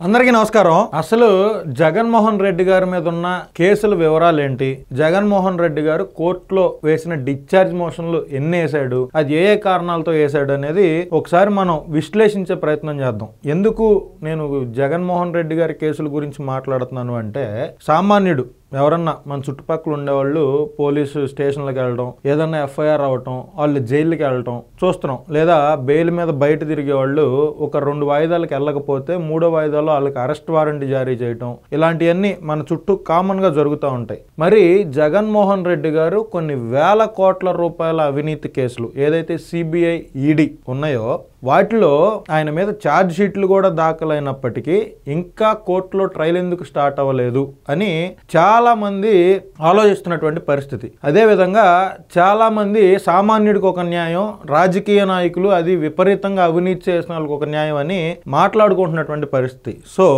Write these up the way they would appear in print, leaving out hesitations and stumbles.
అందరికీ నమస్కారం. అసలు జగన్మోహన్ రెడ్డి గారి మీద ఉన్న కేసుల వివరాలు ఏంటి, జగన్మోహన్ రెడ్డి గారు కోర్టులో వేసిన డిశ్చార్జ్ మోషన్లు ఎన్ని వేసాడు, అది ఏ కారణాలతో వేసాడు అనేది ఒకసారి మనం విశ్లేషించే ప్రయత్నం చేద్దాం. ఎందుకు నేను జగన్మోహన్ రెడ్డి గారి కేసుల గురించి మాట్లాడుతున్నాను అంటే, సామాన్యుడు ఎవరన్నా మన చుట్టుపక్కల ఉండేవాళ్ళు పోలీసు స్టేషన్లకు వెళ్ళడం, ఏదన్నా ఎఫ్ఐఆర్ అవ్వటం, వాళ్ళు జైలుకి వెళ్ళటం చూస్తున్నాం. లేదా బెయిల్ మీద బయట తిరిగే వాళ్ళు ఒక 2 వాయిదాలకు వెళ్ళకపోతే 3వ వాయిదాలో వాళ్ళకి అరెస్ట్ వారెంట్ జారీ చేయటం, ఇలాంటివన్నీ మన చుట్టూ కామన్గా జరుగుతూ ఉంటాయి. మరి జగన్మోహన్ రెడ్డి గారు కొన్ని వేల కోట్ల రూపాయల అవినీతి కేసులు ఏదైతే సిబిఐ ఈడీ ఉన్నాయో వాటిలో ఆయన మీద ఛార్జ్ షీట్లు కూడా దాఖలైనప్పటికీ ఇంకా కోర్టులో ట్రయల్ ఎందుకు స్టార్ట్ అవ్వలేదు అని చాలా మంది ఆలోచిస్తున్నటువంటి పరిస్థితి. అదేవిధంగా చాలా మంది సామాన్యుడికి ఒక న్యాయం, రాజకీయ నాయకులు అది విపరీతంగా అవినీతి చేసిన వాళ్ళకి ఒక న్యాయం అని మాట్లాడుకుంటున్నటువంటి పరిస్థితి. సో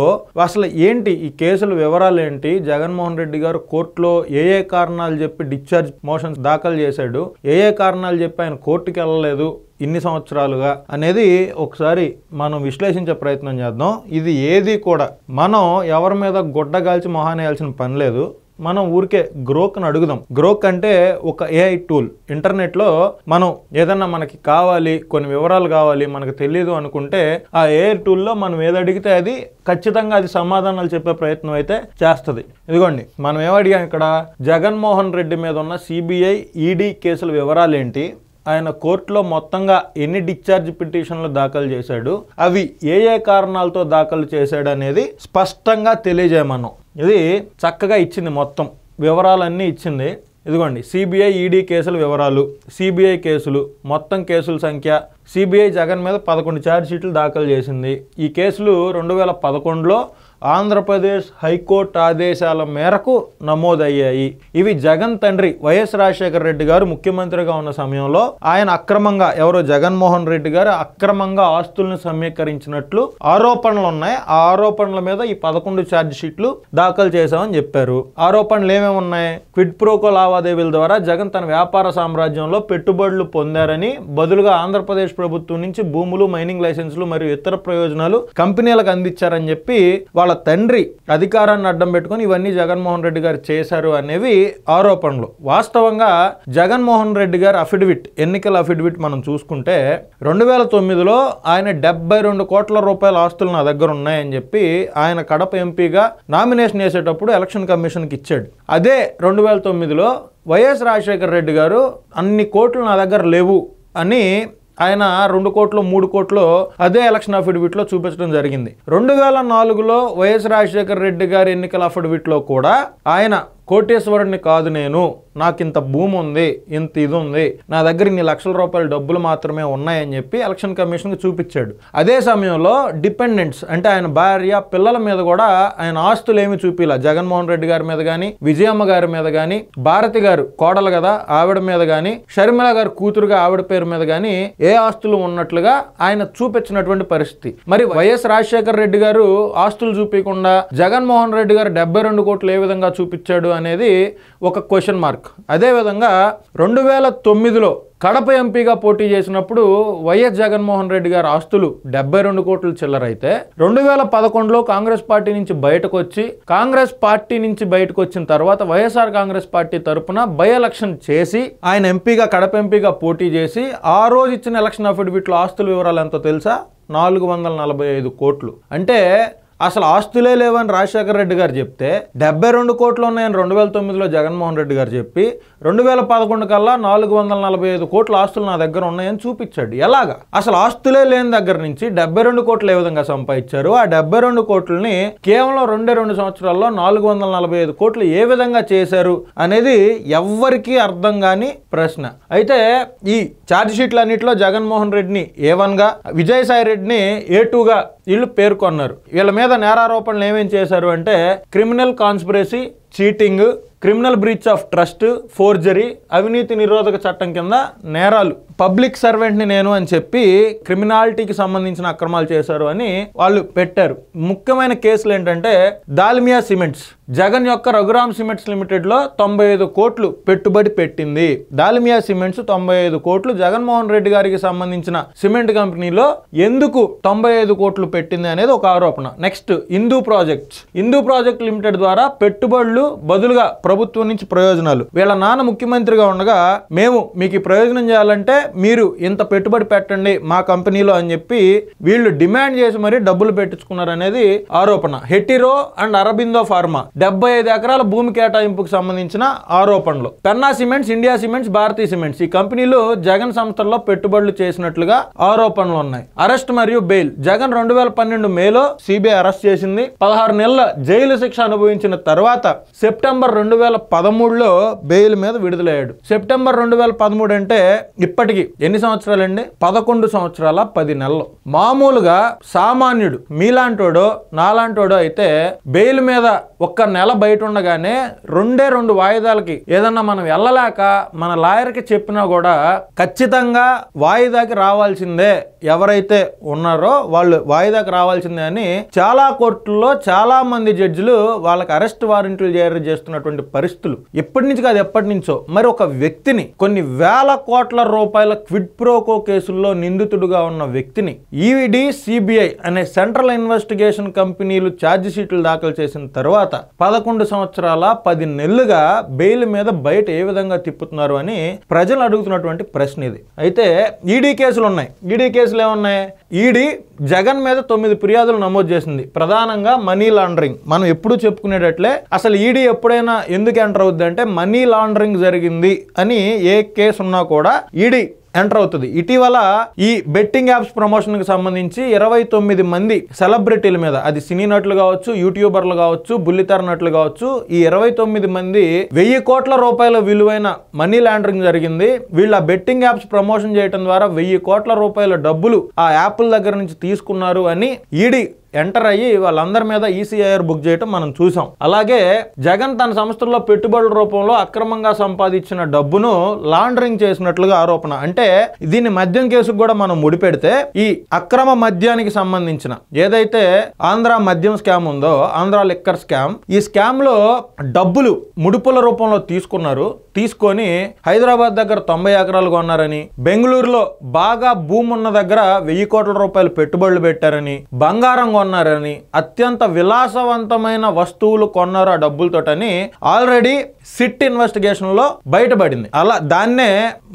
అసలు ఏంటి ఈ కేసుల వివరాలు ఏంటి, జగన్మోహన్ రెడ్డి గారు కోర్టులో ఏ కారణాలు చెప్పి డిశ్చార్జ్ మోషన్స్ దాఖలు చేశాడు, ఏ కారణాలు చెప్పి ఆయన కోర్టుకి వెళ్ళలేదు ఇన్ని సంవత్సరాలుగా అనేది ఒకసారి మనం విశ్లేషించే ప్రయత్నం చేద్దాం. ఇది ఏది కూడా మనం ఎవరి మీద గుడ్డగాల్చి మొహానేయాల్సిన పని లేదు. మనం ఊరికే గ్రోక్ని అడుగుదాం. గ్రోక్ అంటే ఒక ఏఐ టూల్. ఇంటర్నెట్లో మనం ఏదన్నా మనకి కావాలి, కొన్ని వివరాలు కావాలి, మనకు తెలియదు అనుకుంటే ఆ ఏఐ టూల్లో మనం ఏది అడిగితే అది ఖచ్చితంగా అది సమాధానాలు చెప్పే ప్రయత్నం అయితే చేస్తుంది. ఇదిగోండి, మనం ఏమడిగాం ఇక్కడ, జగన్మోహన్ రెడ్డి మీద ఉన్న సిబిఐ ఈడీ కేసుల వివరాలు ఏంటి, ఆయన కోర్టులో మొత్తంగా ఎన్ని డిశ్చార్జ్ పిటిషన్లు దాఖలు చేశాడు, అవి ఏ కారణాలతో దాఖలు చేశాడు అనేది స్పష్టంగా తెలియజేయమన్నాం. ఇది చక్కగా ఇచ్చింది, మొత్తం వివరాలన్నీ ఇచ్చింది. ఇదిగోండి, సిబిఐ ఈడీ కేసుల వివరాలు, సిబిఐ కేసులు, మొత్తం కేసుల సంఖ్య. సిబిఐ జగన్ మీద 11 ఛార్జ్ షీట్లు దాఖలు చేసింది. ఈ కేసులు 2011లో ఆంధ్రప్రదేశ్ హైకోర్టు ఆదేశాల మేరకు నమోదయ్యాయి. ఇవి జగన్ తండ్రి వైఎస్ రాజశేఖర రెడ్డి గారు ముఖ్యమంత్రిగా ఉన్న సమయంలో ఆయన అక్రమంగా, ఎవరో జగన్మోహన్ రెడ్డి గారు అక్రమంగా ఆస్తులను సమీకరించినట్లు ఆరోపణలు ఉన్నాయి. ఆ ఆరోపణల మీద ఈ 11 ఛార్జ్ షీట్లు దాఖలు చేశామని చెప్పారు. ఆరోపణలు ఏమేమి ఉన్నాయి? క్విడ్ ప్రోకో లావాదేవీల ద్వారా జగన్ తన వ్యాపార సామ్రాజ్యంలో పెట్టుబడులు పొందారని, బదులుగా ఆంధ్రప్రదేశ్ ప్రభుత్వం నుంచి భూములు, మైనింగ్ లైసెన్సులు మరియు ఇతర ప్రయోజనాలు కంపెనీలకు అందించారని చెప్పి వాళ్ళ తండ్రి అధికారాన్ని అడ్డం పెట్టుకుని ఇవన్నీ జగన్మోహన్ రెడ్డి గారు చేశారు అనేవి ఆరోపణలు. వాస్తవంగా జగన్మోహన్ రెడ్డి గారి అఫిడవిట్, ఎన్నికల అఫిడవిట్ మనం చూసుకుంటే 2009లో ఆయన 72 కోట్ల రూపాయల ఆస్తులు నా దగ్గర ఉన్నాయని చెప్పి ఆయన కడప ఎంపీగా నామినేషన్ వేసేటప్పుడు ఎలక్షన్ కమిషన్కి ఇచ్చాడు. అదే 2009లో వైఎస్ రాజశేఖర రెడ్డి గారు అన్ని కోట్లు నా దగ్గర లేవు అని ఆయన 2 కోట్లు 3 కోట్లు అదే ఎలక్షన్ అఫిడవిట్లో చూపించడం జరిగింది. 2004లో వైఎస్ రాజశేఖర రెడ్డి గారి ఎన్నికల అఫిడవిట్లో కూడా ఆయన కోటేశ్వరుడిని కాదు, నాకు ఇంత భూమి ఉంది, ఇంత ఇది ఉంది, నా దగ్గర ఇన్ని లక్షల రూపాయల డబ్బులు మాత్రమే ఉన్నాయని చెప్పి ఎలక్షన్ కమిషన్కి చూపించాడు. అదే సమయంలో డిపెండెంట్స్ అంటే ఆయన భార్య, పిల్లల మీద కూడా ఆయన ఆస్తులు ఏమి చూపిలా. జగన్మోహన్ రెడ్డి గారి మీద కానీ, విజయమ్మ గారి మీద కానీ, భారతి గారు కోడలు కదా ఆవిడ మీద కానీ, షర్మిల గారు కూతురుగా ఆవిడ పేరు మీద కానీ ఏ ఆస్తులు ఉన్నట్లుగా ఆయన చూపించినటువంటి పరిస్థితి. మరి వైఎస్ రాజశేఖర రెడ్డి గారు ఆస్తులు చూపించకుండా జగన్మోహన్ రెడ్డి గారు 72 కోట్లు ఏ విధంగా చూపించాడు అనేది ఒక క్వశ్చన్ మార్క్. అదేవిధంగా 2009లో కడప ఎంపీగా పోటీ చేసినప్పుడు వైఎస్ జగన్మోహన్ రెడ్డి గారి ఆస్తులు 72 కోట్ల చిల్లరైతే 2011లో కాంగ్రెస్ పార్టీ నుంచి బయటకు వచ్చిన తర్వాత వైఎస్ఆర్ కాంగ్రెస్ పార్టీ తరఫున బై ఎలక్షన్ చేసి ఆయన ఎంపీగా, కడప ఎంపీగా పోటీ చేసి ఆ రోజు ఇచ్చిన ఎలక్షన్ అఫిడవిట్లో ఆస్తుల వివరాలు ఎంతో తెలుసా? 445 కోట్లు. అంటే అసలు ఆస్తులే లేవని రాజశేఖర రెడ్డి గారు చెప్తే 72 కోట్లు ఉన్నాయని 2009లో జగన్మోహన్ రెడ్డి గారు చెప్పి 2011 కల్లా 445 కోట్ల ఆస్తులు నా దగ్గర ఉన్నాయని చూపించాడు. ఎలాగా? అసలు ఆస్తులే లేని దగ్గర నుంచి 72 కోట్లు ఏ విధంగా సంపాదించారు? ఆ 72 కోట్లని కేవలం 2 సంవత్సరాల్లో 445 కోట్లు ఏ విధంగా చేశారు అనేది ఎవ్వరికీ అర్థం కాని ప్రశ్న. అయితే ఈ ఛార్జ్ షీట్లన్నింటిలో జగన్మోహన్ రెడ్డిని A1గా, విజయసాయి రెడ్డిని A2గా వీళ్ళు పేర్కొన్నారు. వీళ్ళ మీద నేరారోపణలు ఏమేం చేశారు అంటే criminal conspiracy, cheating, criminal breach of trust, forgery, అవినీతి నిరోధక చట్టం కింద నేరాలు పబ్లిక్ సర్వెంట్ ని నేను అని చెప్పి క్రిమినాలిటీకి సంబంధించిన అక్రమాలు చేశారు అని వాళ్ళు పెట్టారు. ముఖ్యమైన కేసులు ఏంటంటే దాల్మియా సిమెంట్స్, జగన్ యొక్క రఘురామ్ సిమెంట్స్ లిమిటెడ్ లో 95 కోట్లు పెట్టుబడి పెట్టింది. దాల్మియా సిమెంట్స్ 95 కోట్లు జగన్మోహన్ రెడ్డి గారికి సంబంధించిన సిమెంట్ కంపెనీలో ఎందుకు 95 కోట్లు పెట్టింది అనేది ఒక ఆరోపణ. నెక్స్ట్ హిందూ ప్రాజెక్ట్ లిమిటెడ్ ద్వారా పెట్టుబడులు బదులుగా ప్రభుత్వం నుంచి ప్రయోజనాలు. వీళ్ళ నాన్న ముఖ్యమంత్రిగా ఉండగా మేము మీకు ప్రయోజనం చేయాలంటే మీరు ఇంత పెట్టుబడి పెట్టండి మా కంపెనీలో అని చెప్పి వీళ్ళు డిమాండ్ చేసి మరీ డబ్బులు పెట్టించుకున్నారు అనేది ఆరోపణ. హెటిరో అండ్ అరబిందో ఫార్మా 75 ఎకరాల భూమి కేటాయింపుకు సంబంధించిన ఆరోపణలు. Penna cements, India cements, Bharathi cements ఈ కంపెనీలు జగన్ సంస్థల్లో పెట్టుబడులు చేసినట్లుగా ఆరోపణలు ఉన్నాయి. అరెస్ట్ మరియు బెయిల్. జగన్ 2012 మేలో సిబిఐ అరెస్ట్ చేసింది. 16 నెలల జైలు శిక్ష అనుభవించిన తర్వాత సెప్టెంబర్ 2013లో బెయిల్ మీద విడుదలయ్యాడు. సెప్టెంబర్ 2013 అంటే ఇప్పటికి ఎన్ని సంవత్సరాలండి? 11 సంవత్సరాల 10 నెలలు. మామూలుగా సామాన్యుడు మీలాంటోడో నాలాంటోడో అయితే బెయిల్ మీద ఒక్క నెల బయట ఉండగానే 2 వాయిదాలకి ఏదన్నా మనం వెళ్ళలేక మన లాయర్కి చెప్పినా కూడా ఖచ్చితంగా వాయిదాకి రావాల్సిందే, ఎవరైతే ఉన్నారో వాళ్ళు వాయిదాకి రావాల్సిందే అని చాలా కోర్టుల్లో చాలా మంది జడ్జిలు వాళ్ళకి అరెస్ట్ వారెంట్లు జారీ చేస్తున్నటువంటి పరిస్థితులు ఎప్పటి నుంచి కాదు ఎప్పటి నుంచో. మరి ఒక వ్యక్తిని కొన్ని వేల కోట్ల రూపాయల క్విడ్ ప్రోకో కేసుల్లో నిందితుడుగా ఉన్న వ్యక్తిని ఈడీ, సిబిఐ అనే సెంట్రల్ ఇన్వెస్టిగేషన్ కంపెనీలు ఛార్జ్ షీట్లు దాఖలు చేసిన తర్వాత 11 సంవత్సరాల 10 నెలలుగా బెయిల్ మీద బయట ఏ విధంగా తిప్పుతున్నారు అని ప్రజలు అడుగుతున్నటువంటి ప్రశ్న ఇది. అయితే ఈడీ కేసులు ఉన్నాయి. ఈడీ కేసులు ఏమున్నాయి? ఈడీ జగన్ మీద 9 ఫిర్యాదులు నమోదు చేసింది. ప్రధానంగా మనీ లాండరింగ్. మనం ఎప్పుడు చెప్పుకునేటట్లే అసలు ఈడీ ఎప్పుడైనా ఎందుకు ఎంటర్ అవుద్ది అంటే మనీ లాండరింగ్ జరిగింది అని ఏ కేసు ఉన్నా కూడా ఈడీ ఎంటర్ అవుతుంది. ఇటీవల ఈ బెట్టింగ్ యాప్స్ ప్రమోషన్ కి సంబంధించి 29 మంది సెలబ్రిటీల మీద, అది సినీ నటులు కావచ్చు, యూట్యూబర్లు కావచ్చు, బుల్లితెర నటులు కావచ్చు, ఈ 29 మంది 1000 కోట్ల రూపాయల విలువైన మనీ లాండరింగ్ జరిగింది. వీళ్ళ బెట్టింగ్ యాప్స్ ప్రమోషన్ చేయడం ద్వారా 1000 కోట్ల రూపాయల డబ్బులు ఆ యాప్ల దగ్గర నుంచి తీసుకున్నారు అని ఈడీ ఎంటర్ అయ్యి వాళ్ళందరి మీద ఈసీఐఆర్ బుక్ చేయటం మనం చూసాం. అలాగే జగన్ తన సంస్థల్లో పెట్టుబడుల రూపంలో అక్రమంగా సంపాదించిన డబ్బును లాండరింగ్ చేసినట్లుగా ఆరోపణ. అంటే దీన్ని మద్యం కేసుకు కూడా మనం ముడిపెడితే ఈ అక్రమ మద్యానికి సంబంధించిన ఏదైతే ఆంధ్ర మద్యం స్కామ్ ఉందో, ఆంధ్ర లిక్కర్ స్కామ్, ఈ స్కామ్ లో డబ్బులు ముడుపుల రూపంలో తీసుకొని హైదరాబాద్ దగ్గర 90 ఎకరాలు కొన్నారని, బెంగళూరులో బాగా భూమి ఉన్న దగ్గర 1000 కోట్ల రూపాయలు పెట్టుబడులు పెట్టారని, బంగారం కొన్నారని, అత్యంత విలాసవంతమైన వస్తువులు కొన్నారు ఆ డబ్బులతోటని ఆల్రెడీ సిట్ ఇన్వెస్టిగేషన్ లో బయటపడింది. అలా దాన్నే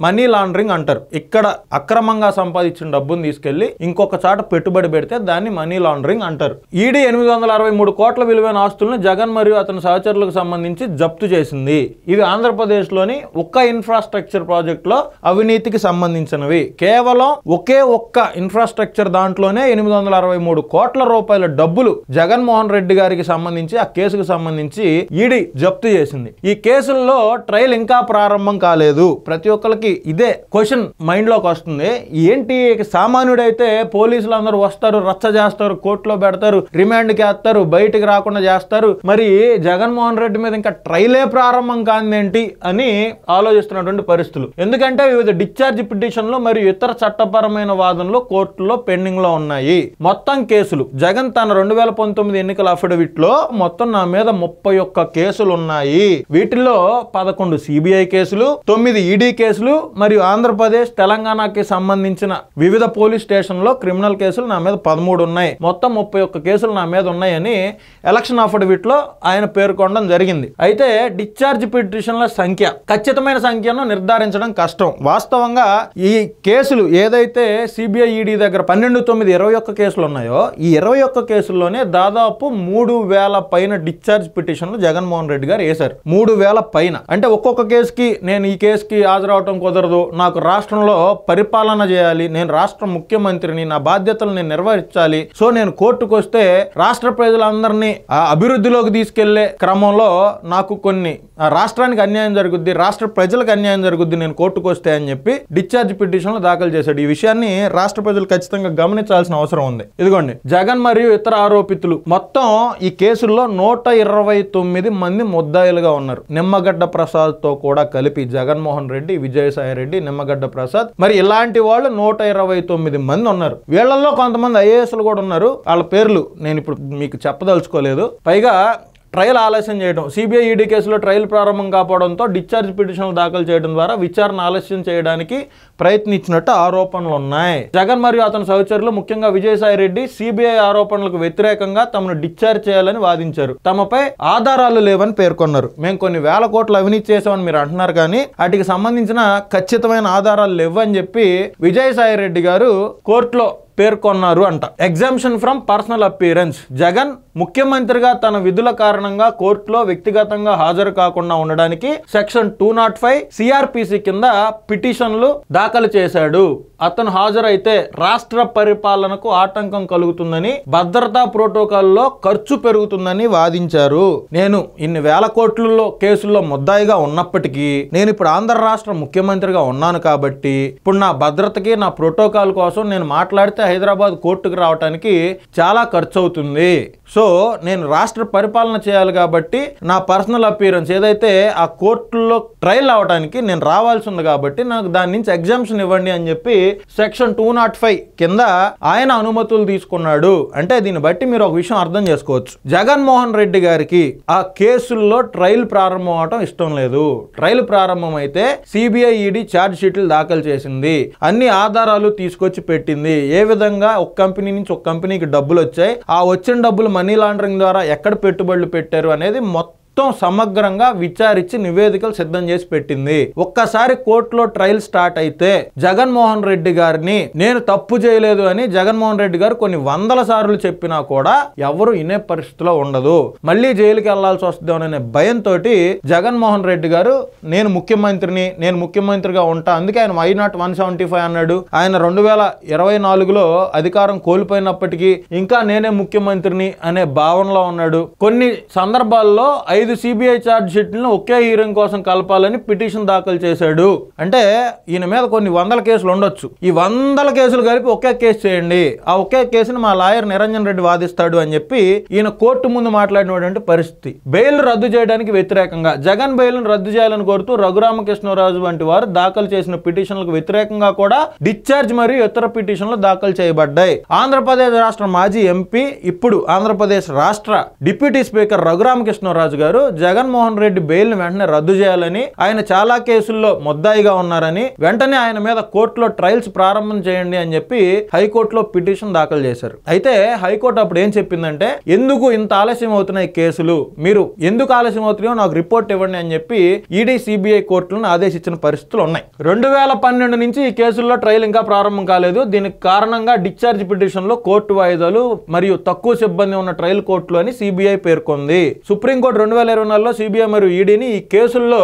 మనీ లాండరింగ్ అంటారు. ఇక్కడ అక్రమంగా సంపాదించిన డబ్బును తీసుకెళ్లి ఇంకొక చాట పెట్టుబడి పెడితే దాన్ని మనీ లాండరింగ్ అంటారు. ఈడీ 863 కోట్ల విలువైన ఆస్తులను జగన్ మరియు అతని సహచరులకు సంబంధించి జప్తు చేసింది. ఇవి ఆంధ్రప్రదేశ్ లోని ఒక్క ఇన్ఫ్రాస్ట్రక్చర్ ప్రాజెక్ట్ లో అవినీతికి సంబంధించినవి. కేవలం ఒక్క ఇన్ఫ్రాస్ట్రక్చర్ దాంట్లోనే 863 కోట్ల రూపాయల డబ్బులు జగన్మోహన్ రెడ్డి గారికి సంబంధించి ఆ కేసుకు సంబంధించి ఈడీ జప్తు చేసింది. ఈ కేసుల్లో ట్రయల్ ఇంకా ప్రారంభం కాలేదు. ప్రతి ఒక్కరికి ఇదే క్వశ్చన్ మైండ్ లోకి వస్తుంది. ఏంటి సామాన్యుడైతే పోలీసులు అందరూ వస్తారు, రచ్చ చేస్తారు, కోర్టులో పెడతారు, రిమాండ్ కి వేస్తారు, బయటికి రాకుండా చేస్తారు, మరి జగన్మోహన్ రెడ్డి మీద ఇంకా ట్రయలే ప్రారంభం కానిదేంటి అని ఆలోచిస్తున్నటువంటి పరిస్థితులు. ఎందుకంటే వివిధ డిశ్చార్జ్ పిటిషన్లు మరియు ఇతర చట్టపరమైన వాదనలు కోర్టులో పెండింగ్ లో ఉన్నాయి. మొత్తం కేసులు జగన్ తన 2019 ఎన్నికల అఫిడవిట్ లో మొత్తం నా మీద 31 కేసులు ఉన్నాయి. వీటిల్లో 11 సిబిఐ కేసులు, 9 ఈడీ కేసులు మరియు ఆంధ్రప్రదేశ్, తెలంగాణకి సంబంధించిన వివిధ పోలీస్ స్టేషన్లో క్రిమినల్ కేసులు నా మీద 13 ఉన్నాయి. మొత్తం 31 కేసులు నా మీద ఉన్నాయని ఎలక్షన్ అఫిడవిట్ లో ఆయన పేర్కొనడం జరిగింది. అయితే డిశ్చార్జ్ పిటిషన్ల సంఖ్య, ఖచ్చితమైన సంఖ్యను నిర్ధారించడం కష్టం. వాస్తవంగా ఈ కేసులు ఏదైతే సిబిఐ ఈడీ దగ్గర 12, 9, 21 కేసులు ఉన్నాయో ఈ 21 కేసుల్లోనే దాదాపు 3000 పైన డిశ్చార్జ్ పిటిషన్లు జగన్మోహన్ రెడ్డి గారు వేశారు. 3000 పైన. అంటే ఒక్కొక్క కేసుకి నేను ఈ కేసుకి హాజరవటం కుదరదు, నాకు రాష్ట్రంలో పరిపాలన చేయాలి, నేను రాష్ట్ర ముఖ్యమంత్రిని, నా బాధ్యతలు నేను నిర్వహించాలి, సో నేను కోర్టుకు వస్తే రాష్ట్ర ప్రజలందరినీ అభివృద్ధిలోకి తీసుకెళ్లే క్రమంలో నాకు కొన్ని రాష్ట్రానికి అన్యాయం జరుగుద్ది, రాష్ట్ర ప్రజలకు అన్యాయం జరుగుద్ది నేను కోర్టుకు వస్తే అని చెప్పి డిశ్చార్జ్ పిటిషన్లు దాఖలు చేశాడు. ఈ విషయాన్ని రాష్ట్ర ప్రజలు ఖచ్చితంగా గమనించాల్సిన అవసరం ఉంది. ఇదిగోండి, జగన్ జగన్ మరియు ఇతర ఆరోపితులు మొత్తం ఈ కేసుల్లో 129 మంది ముద్దాయిలుగా ఉన్నారు. నిమ్మగడ్డ ప్రసాద్ తో కూడా కలిపి జగన్మోహన్ రెడ్డి, విజయసాయి రెడ్డి, నిమ్మగడ్డ ప్రసాద్, మరి ఇలాంటి వాళ్ళు 129 మంది ఉన్నారు. వీళ్ళల్లో కొంతమంది ఐఏఎస్లు కూడా ఉన్నారు. వాళ్ళ పేర్లు నేను ఇప్పుడు మీకు చెప్పదలుచుకోలేదు. పైగా ట్రయల్ ఆలస్యం చేయడం, సిబిఐ ఈడీ కేసులో ట్రయల్ ప్రారంభం కావడంతో డిశ్చార్జ్ పిటిషన్లు దాఖలు చేయడం ద్వారా విచారణ ఆలస్యం చేయడానికి ప్రయత్నించినట్టు ఆరోపణలు ఉన్నాయి. జగన్ మరియు అతని సహచరులు ముఖ్యంగా విజయసాయి రెడ్డి సిబిఐ ఆరోపణలకు వ్యతిరేకంగా తమను డిశ్చార్జ్ చేయాలని వాదించారు. తమపై ఆధారాలు లేవని పేర్కొన్నారు. మేము కొన్ని వేల కోట్లు అవినీతి చేసామని మీరు అంటున్నారు, కానీ వాటికి సంబంధించిన ఖచ్చితమైన ఆధారాలు లేవని చెప్పి విజయసాయి రెడ్డి గారు కోర్టులో పేర్కొన్నారు అంట. Exemption from personal appearance. Jagan ముఖ్యమంత్రిగా తన విధుల కారణంగా కోర్టులో వ్యక్తిగతంగా హాజరు కాకుండా ఉండడానికి సెక్షన్ 205 సిఆర్పిసి కింద పిటిషన్లు దాఖలు చేశాడు. అతను హాజరైతే రాష్ట్ర పరిపాలనకు ఆటంకం కలుగుతుందని, భద్రతా ప్రోటోకాల్లో ఖర్చు పెరుగుతుందని వాదించారు. నేను ఇన్ని వేల కోట్లలో కేసుల్లో ముద్దాయిగా ఉన్నప్పటికీ నేను ఇప్పుడు ఆంధ్ర రాష్ట్ర ముఖ్యమంత్రిగా ఉన్నాను కాబట్టి ఇప్పుడు నా భద్రతకి, నా ప్రోటోకాల్ కోసం నేను మాట్లాడితే హైదరాబాద్ కోర్టుకు రావడానికి చాలా ఖర్చు అవుతుంది. సో నేను రాష్ట్ర పరిపాలన చేయాలి కాబట్టి నా పర్సనల్ అపీరెన్స్ ఏదైతే ఆ కోర్టులో ట్రయల్ అవడానికి నేను రావాల్సి ఉంది కాబట్టి నాకు దాని నుంచి ఎగ్జామ్షన్ ఇవ్వండి అని చెప్పి సెక్షన్ 205 కింద ఆయన అనుమతులు తీసుకున్నాడు. అంటే దీన్ని బట్టి మీరు ఒక విషయం అర్థం చేసుకోవచ్చు. జగన్మోహన్ రెడ్డి గారికి ఆ కేసుల్లో ట్రయల్ ప్రారంభం అవడం ఇష్టం లేదు. ట్రయల్ ప్రారంభం అయితే సిబిఐ ఈడీ ఛార్జ్ షీట్లు దాఖలు చేసింది, అన్ని ఆధారాలు తీసుకొచ్చి పెట్టింది, ఏ విధంగా ఒక కంపెనీ నుంచి ఒక కంపెనీకి డబ్బులు వచ్చాయి, ఆ వచ్చిన డబ్బులు మనీ లాండరింగ్ ద్వారా ఎక్కడ పెట్టుబడులు పెట్టారు అనేది మొత్తం సమగ్రంగా విచారించి నివేదికలు సిద్ధం చేసి పెట్టింది. ఒక్కసారి కోర్టులో ట్రయల్ స్టార్ట్ అయితే జగన్మోహన్ రెడ్డి గారిని నేను తప్పు చేయలేదు అని జగన్మోహన్ రెడ్డి గారు కొన్ని వందల సార్లు చెప్పినా కూడా ఎవరు వినే పరిస్థితిలో ఉండదు. మళ్ళీ జైలుకి వెళ్లాల్సి వస్తుందనే భయంతో జగన్మోహన్ రెడ్డి గారు నేను ముఖ్యమంత్రిగా ఉంటా, అందుకే ఆయన వై నాట్ 175 అన్నాడు. ఆయన 2024లో అధికారం కోల్పోయినప్పటికీ ఇంకా నేనే ముఖ్యమంత్రిని అనే భావనలో ఉన్నాడు. కొన్ని సందర్భాల్లో 5 సిబిఐ ఛార్జ్ షీట్లను ఒకే హీరింగ్ కోసం కలపాలని పిటిషన్ దాఖలు చేశాడు. అంటే ఈయన మీద కొన్ని వందల కేసులు ఉండొచ్చు. ఈ 100 కేసులు కలిపి ఒకే కేసు చేయండి, ఆ ఒకే కేసును మా లాయర్ నిరంజన్ రెడ్డి వాదిస్తాడు అని చెప్పి ఈయన కోర్టు ముందు మాట్లాడినటువంటి పరిస్థితి. బెయిల్ రద్దు చేయడానికి వ్యతిరేకంగా జగన్ బెయిల్ను రద్దు చేయాలని కోరుతూ రఘురామకృష్ణరాజు వంటి వారు దాఖలు చేసిన పిటిషన్లకు వ్యతిరేకంగా కూడా డిశ్చార్జ్ మరియు ఇతర పిటిషన్లు దాఖలు చేయబడ్డాయి. ఆంధ్రప్రదేశ్ రాష్ట్ర మాజీ ఎంపీ, ఇప్పుడు ఆంధ్రప్రదేశ్ రాష్ట్ర డిప్యూటీ స్పీకర్ రఘురామకృష్ణరాజు గారు జగన్మోహన్ రెడ్డి బెయిల్ ని వెంటనే రద్దు చేయాలని, ఆయన చాలా కేసుల్లో ముద్దాయిగా ఉన్నారని, వెంటనే ఆయన మీద కోర్టులో ట్రయల్స్ ప్రారంభం చేయండి అని చెప్పి హైకోర్టులో పిటిషన్ దాఖలు చేశారు. అయితే హైకోర్టు అప్పుడు ఏం చెప్పిందంటే, ఎందుకు ఇంత ఆలస్యం అవుతున్నాయి కేసులు, మీరు ఎందుకు ఆలస్యం అవుతున్నాయో నాకు రిపోర్ట్ ఇవ్వండి అని చెప్పి ఈడీ సిబిఐ కోర్టులను ఆదేశించిన పరిస్థితులు ఉన్నాయి. 2012 నుంచి ఈ కేసుల్లో ట్రయల్ ఇంకా ప్రారంభం కాలేదు. దీనికి కారణంగా డిశ్చార్జ్ పిటిషన్లో కోర్టు వాయిదాలు మరియు తక్కువ సిబ్బంది ఉన్న ట్రయల్ కోర్టులు అని సిబిఐ పేర్కొంది. సుప్రీంకోర్టు 2024లో సిబిఐ మరియు ఈడీని ఈ కేసుల్లో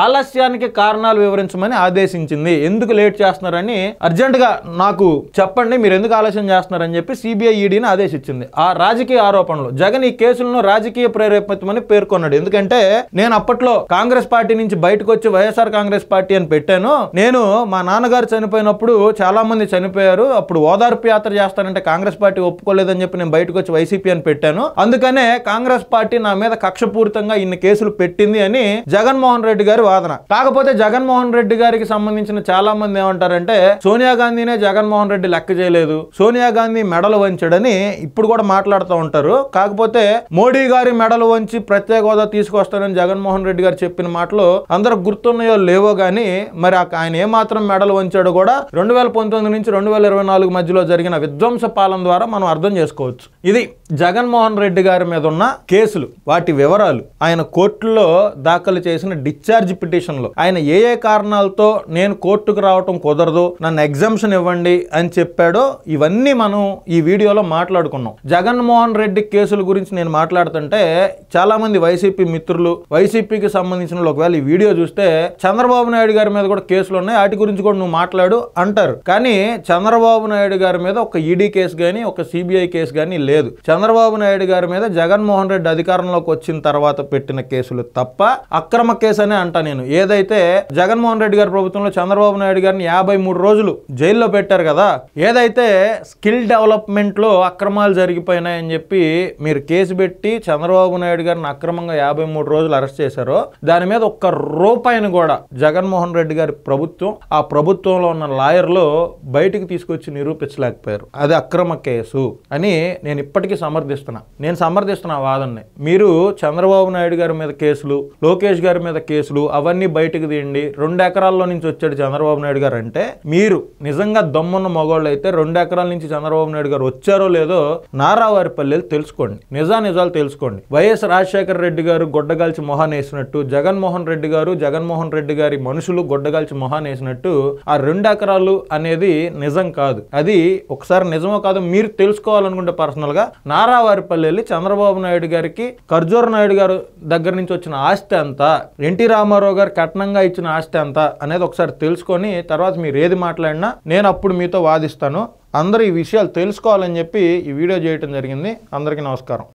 ఆలస్యానికి కారణాలు వివరించమని ఆదేశించింది. ఎందుకు లేట్ చేస్తున్నారని అర్జెంటుగా నాకు చెప్పండి, మీరు ఎందుకు ఆలస్యం చేస్తున్నారని చెప్పి సిబిఐ ఈడీని ఆదేశించింది. ఆ రాజకీయ ఆరోపణలు జగన్ ఈ కేసులను రాజకీయ ప్రేరేపితమని పేర్కొన్నాడు. ఎందుకంటే నేను అప్పట్లో కాంగ్రెస్ పార్టీ నుంచి బయటకు వచ్చి వైఎస్ఆర్ కాంగ్రెస్ పార్టీ అని పెట్టాను. నేను మా నాన్నగారు చనిపోయినప్పుడు చాలా మంది చనిపోయారు, అప్పుడు ఓదార్పు యాత్ర చేస్తానంటే కాంగ్రెస్ పార్టీ ఒప్పుకోలేదని చెప్పి నేను బయటకు వచ్చి వైసీపీ అని పెట్టాను. అందుకనే కాంగ్రెస్ పార్టీ నా మీద కక్షపూరితంగా ఇన్ని కేసులు పెట్టింది అని జగన్మోహన్ రెడ్డి గారి వాదన. కాకపోతే జగన్మోహన్ రెడ్డి గారికి సంబంధించిన చాలా మంది ఏమంటారంటే సోనియా గాంధీనే జగన్మోహన్ రెడ్డి లెక్క చేయలేదు, సోనియా గాంధీ మెడలు వంచాడని ఇప్పుడు కూడా మాట్లాడుతూ ఉంటారు. కాకపోతే మోడీ గారి మెడలు వంచి ప్రత్యేక హోదా తీసుకొస్తానని జగన్మోహన్ రెడ్డి గారు చెప్పిన మాటలు అందరూ గుర్తున్నాయో లేవో గానీ మరి ఆయన ఏమాత్రం మెడలు వంచాడో కూడా 2019 నుంచి 2024 మధ్యలో జరిగిన విధ్వంస పాలన ద్వారా మనం అర్థం చేసుకోవచ్చు. ఇది జగన్మోహన్ రెడ్డి గారి మీద ఉన్న కేసులు, వాటి వివరాలు, ఆయన కోర్టులో దాఖలు చేసిన డిశ్చార్జ్ పిటిషన్లో ఆయన ఏ ఏ కారణాలతో నేను కోర్టుకు రావటం కుదరదు, నన్ను ఎగ్జామ్షన్ ఇవ్వండి అని చెప్పాడో ఇవన్నీ మనం ఈ వీడియోలో మాట్లాడుకున్నాం. జగన్మోహన్ రెడ్డి కేసుల గురించి నేను మాట్లాడుతుంటే చాలా మంది వైసీపీ మిత్రులు, వైసీపీకి సంబంధించిన ఒకవేళ ఈ వీడియో చూస్తే చంద్రబాబు నాయుడు గారి మీద కూడా కేసులు ఉన్నాయి, వాటి గురించి కూడా నువ్వు మాట్లాడు అంటారు. కానీ చంద్రబాబు నాయుడు గారి మీద ఒక ఈడీ కేసు కానీ ఒక సిబిఐ కేసు కానీ లేదు. లేదు. చంద్రబాబు నాయుడు గారి మీద జగన్మోహన్ రెడ్డి అధికారంలోకి వచ్చిన తర్వాత పెట్టిన కేసులు తప్ప అక్రమ కేసు అనే అంటా నేను. ఏదైతే జగన్మోహన్ రెడ్డి గారి ప్రభుత్వంలో చంద్రబాబు నాయుడు గారిని 53 రోజులు జైల్లో పెట్టారు కదా, ఏదైతే స్కిల్ డెవలప్మెంట్ లో అక్రమాలు జరిగిపోయినాయని చెప్పి మీరు కేసు పెట్టి చంద్రబాబు నాయుడు గారిని అక్రమంగా 53 రోజులు అరెస్ట్ చేశారో దాని మీద ఒక్క రూపాయిని కూడా జగన్మోహన్ రెడ్డి గారి ప్రభుత్వం, ఆ ప్రభుత్వంలో ఉన్న లాయర్లు బయటికి తీసుకొచ్చి నిరూపించలేకపోయారు. అది అక్రమ కేసు అని నేను ఇప్పటికీ సమర్థిస్తున్నా వాదనని. మీరు చంద్రబాబు నాయుడు గారి మీద కేసులు, లోకేష్ గారి మీద కేసులు అవన్నీ బయటకు తీయండి. 2 ఎకరాల్లో నుంచి వచ్చాడు చంద్రబాబు నాయుడు గారు అంటే, మీరు నిజంగా దమ్మున్న మగవాళ్ళు అయితే 2 ఎకరాల నుంచి చంద్రబాబు నాయుడు గారు వచ్చారో లేదో నారావారిపల్లెలు తెలుసుకోండి, నిజాలు తెలుసుకోండి. వైఎస్ రాజశేఖర రెడ్డి గారు గొడ్డగాల్చి మొహాన్ని వేసినట్టు, జగన్మోహన్ రెడ్డి గారి మనుషులు గొడ్డగాల్చి మొహాన్ని వేసినట్టు ఆ 2 ఎకరాలు అనేది నిజం కాదు. అది ఒకసారి నిజమో కాదు మీరు తెలుసుకోవాలనుకుంటే పర్సనల్ గా నారావారిపల్లి వెళ్ళి చంద్రబాబు నాయుడు గారికి ఖర్జూర నాయుడు గారు దగ్గర నుంచి వచ్చిన ఆస్తి ఎంత, ఎన్టీ రామారావు గారు కట్నంగా ఇచ్చిన ఆస్తి ఎంత అనేది ఒకసారి తెలుసుకొని తర్వాత మీరు ఏది మాట్లాడినా నేను అప్పుడు మీతో వాదిస్తాను. అందరూ ఈ విషయాలు తెలుసుకోవాలని చెప్పి ఈ వీడియో చేయటం జరిగింది. అందరికీ నమస్కారం.